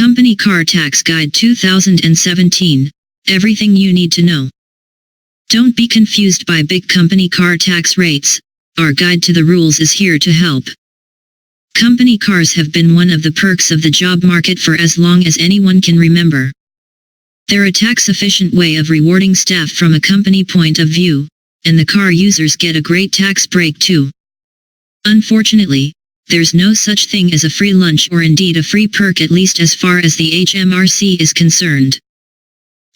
Company Car Tax Guide 2017. Everything you need to know. Don't be confused by big company car tax rates. Our guide to the rules is here to help. Company cars have been one of the perks of the job market for as long as anyone can remember. They're a tax-efficient way of rewarding staff from a company point of view, and the car users get a great tax break too. Unfortunately, there's no such thing as a free lunch or indeed a free perk, at least as far as the HMRC is concerned.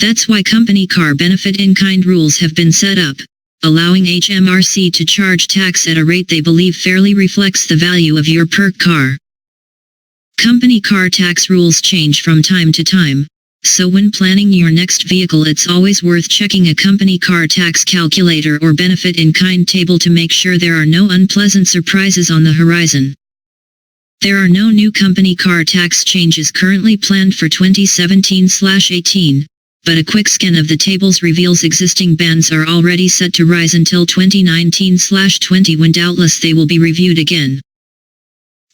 That's why company car benefit in-kind rules have been set up, allowing HMRC to charge tax at a rate they believe fairly reflects the value of your perk car. Company car tax rules change from time to time, so when planning your next vehicle it's always worth checking a company car tax calculator or benefit in-kind table to make sure there are no unpleasant surprises on the horizon. There are no new company car tax changes currently planned for 2017/18, but a quick scan of the tables reveals existing bans are already set to rise until 2019/20 when doubtless they will be reviewed again.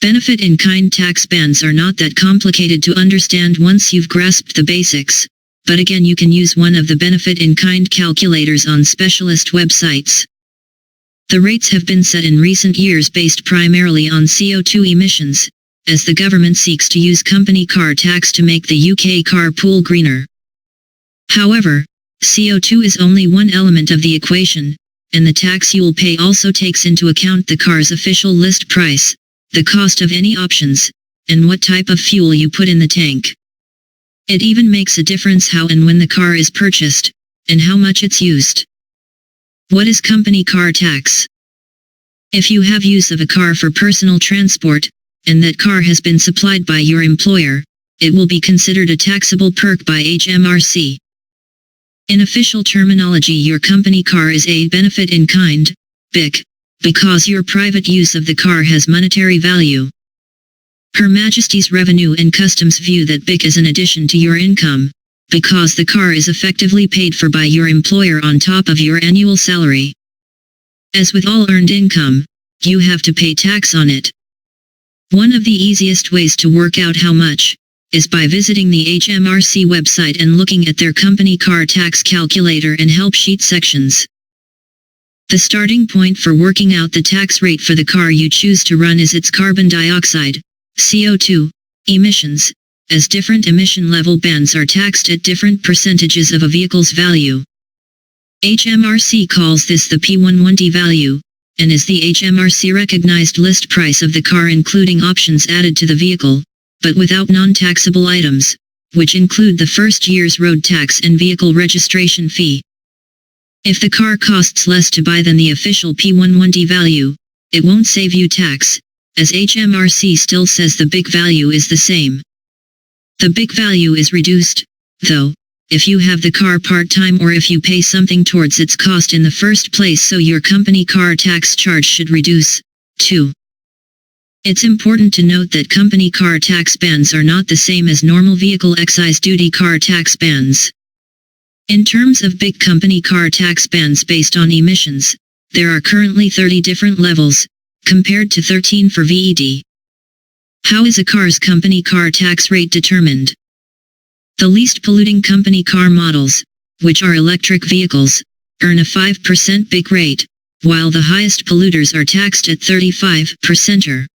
Benefit in-kind tax bans are not that complicated to understand once you've grasped the basics, but again you can use one of the benefit in-kind calculators on specialist websites. The rates have been set in recent years based primarily on CO2 emissions, as the government seeks to use company car tax to make the UK car pool greener. However, CO2 is only one element of the equation, and the tax you will pay also takes into account the car's official list price, the cost of any options, and what type of fuel you put in the tank. It even makes a difference how and when the car is purchased, and how much it's used. What is company car tax? If you have use of a car for personal transport, and that car has been supplied by your employer, it will be considered a taxable perk by HMRC. In official terminology, your company car is a benefit in kind, BIC, because your private use of the car has monetary value. Her Majesty's Revenue and Customs view that BIC is an addition to your income, because the car is effectively paid for by your employer on top of your annual salary. As with all earned income, you have to pay tax on it. One of the easiest ways to work out how much is by visiting the HMRC website and looking at their company car tax calculator and help sheet sections. The starting point for working out the tax rate for the car you choose to run is its carbon dioxide, CO2, emissions, as different emission level bands are taxed at different percentages of a vehicle's value. HMRC calls this the P11D value, and is the HMRC recognized list price of the car including options added to the vehicle, but without non-taxable items, which include the first year's road tax and vehicle registration fee. If the car costs less to buy than the official P11D value, it won't save you tax, as HMRC still says the BIC value is the same. The BIC value is reduced, though, if you have the car part-time or if you pay something towards its cost in the first place, so your company car tax charge should reduce, too. It's important to note that company car tax bans are not the same as normal vehicle excise duty car tax bans. In terms of big company car tax bans based on emissions, there are currently 30 different levels, compared to 13 for VED. How is a car's company car tax rate determined? The least polluting company car models, which are electric vehicles, earn a 5% BIC rate, while the highest polluters are taxed at 35%.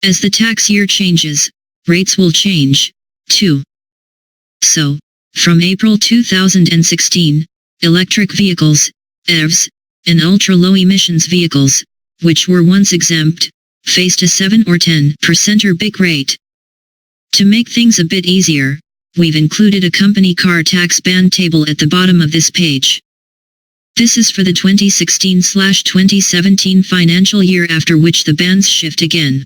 As the tax year changes, rates will change, too. So, from April 2016, electric vehicles, EVs, and ultra-low emissions vehicles, which were once exempt, faced a 7 or 10% BIC rate. To make things a bit easier, we've included a company car tax band table at the bottom of this page. This is for the 2016/2017 financial year, after which the bands shift again.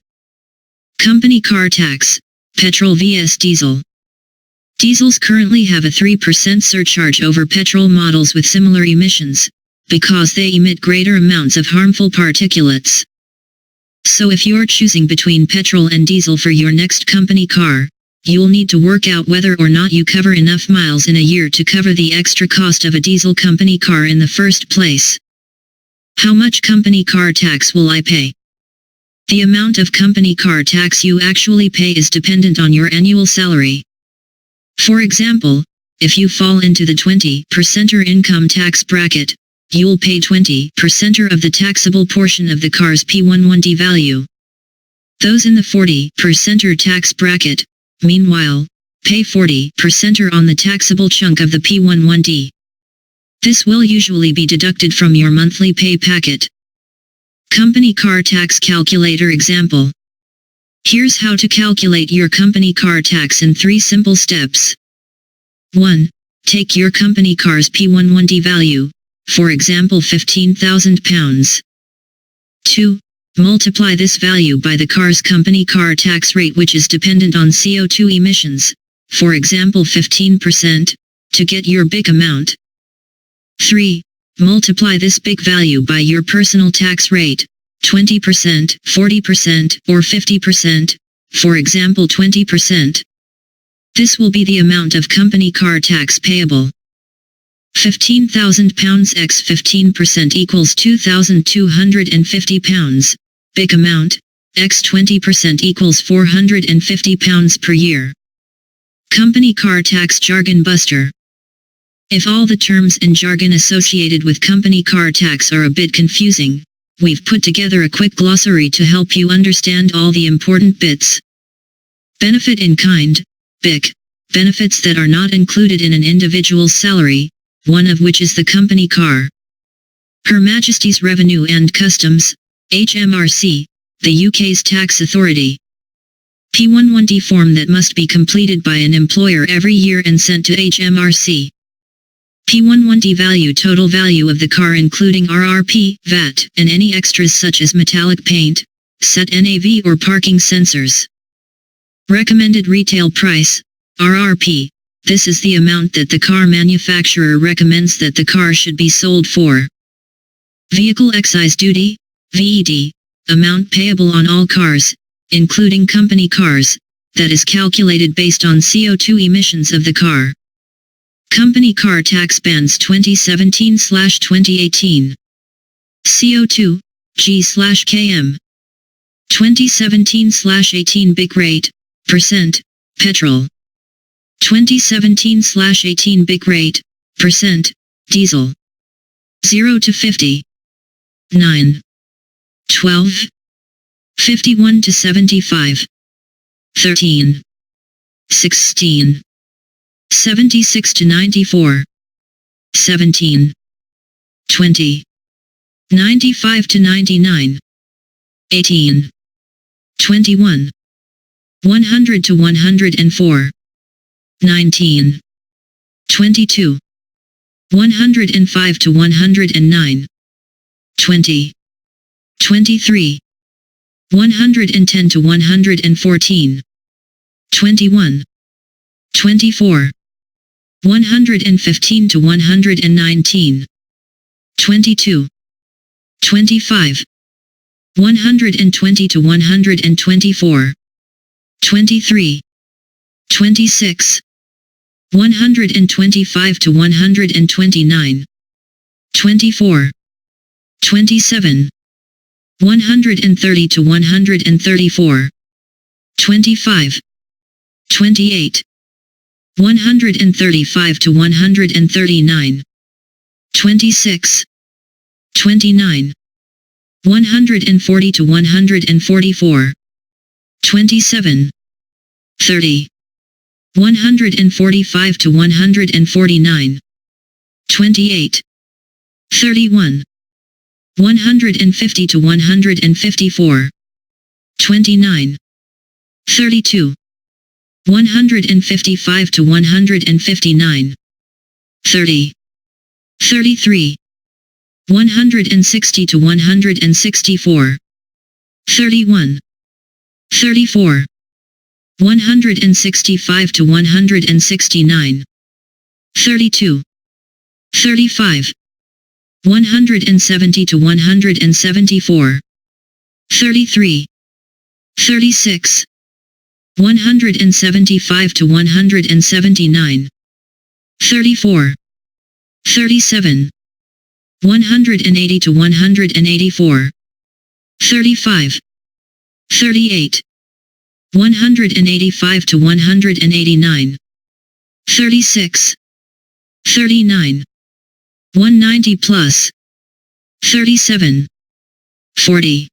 Company car tax, petrol vs diesel. Diesels currently have a 3% surcharge over petrol models with similar emissions, because they emit greater amounts of harmful particulates. So if you're choosing between petrol and diesel for your next company car, you'll need to work out whether or not you cover enough miles in a year to cover the extra cost of a diesel company car in the first place. How much company car tax will I pay? The amount of company car tax you actually pay is dependent on your annual salary. For example, if you fall into the 20% income tax bracket, you'll pay 20% of the taxable portion of the car's P11D value. Those in the 40% tax bracket, meanwhile, pay 40% on the taxable chunk of the P11D. This will usually be deducted from your monthly pay packet. Company car tax calculator example. Here's how to calculate your company car tax in 3 simple steps. 1. Take your company car's P11D value, for example £15,000. 2. Multiply this value by the car's company car tax rate, which is dependent on CO2 emissions, for example 15%, to get your big amount. 3. Multiply this big value by your personal tax rate, 20%, 40%, or 50%, for example 20%. This will be the amount of company car tax payable. £15,000 x 15% equals £2,250. Big amount, x 20% equals £450 per year. Company car tax jargon buster. If all the terms and jargon associated with company car tax are a bit confusing, we've put together a quick glossary to help you understand all the important bits. Benefit in kind, BIC, benefits that are not included in an individual's salary, one of which is the company car. Her Majesty's Revenue and Customs, HMRC, the UK's tax authority. P11D form that must be completed by an employer every year and sent to HMRC. P11D value, total value of the car including RRP, VAT, and any extras such as metallic paint, set NAV or parking sensors. Recommended retail price, RRP. This is the amount that the car manufacturer recommends that the car should be sold for. Vehicle excise duty, VED, amount payable on all cars, including company cars, that is calculated based on CO2 emissions of the car. Company car tax bands 2017/2018. CO2, G/km. 2017/18 BIC rate, percent, petrol. 2017/18 BIC rate, percent, diesel. 0 to 50. 9. 12. 51 to 75. 13. 16. 76 to 94. 17. 20. 95 to 99. 18. 21. 100 to 104. 19. 22. 105 to 109. 20. 23. 110 to 114. 21. 24. 115 to 119. 22. 25. 120 to 124. 23. 26. 125 to 129. 24. 27. 130 to 134. 25. 28. 135 to 139. 26. 29. 140 to 144. 27. 30. 145 to 149. 28. 31. 150 to 154. 29. 32. 155 to 159. 30. 33. 160 to 164. 31. 34. 165 to 169. 32. 35. 170 to 174. 33. 36. 175 to 179. 34. 37. 180 to 184. 35. 38. 185 to 189. 36. 39. 190 plus. 37. 40.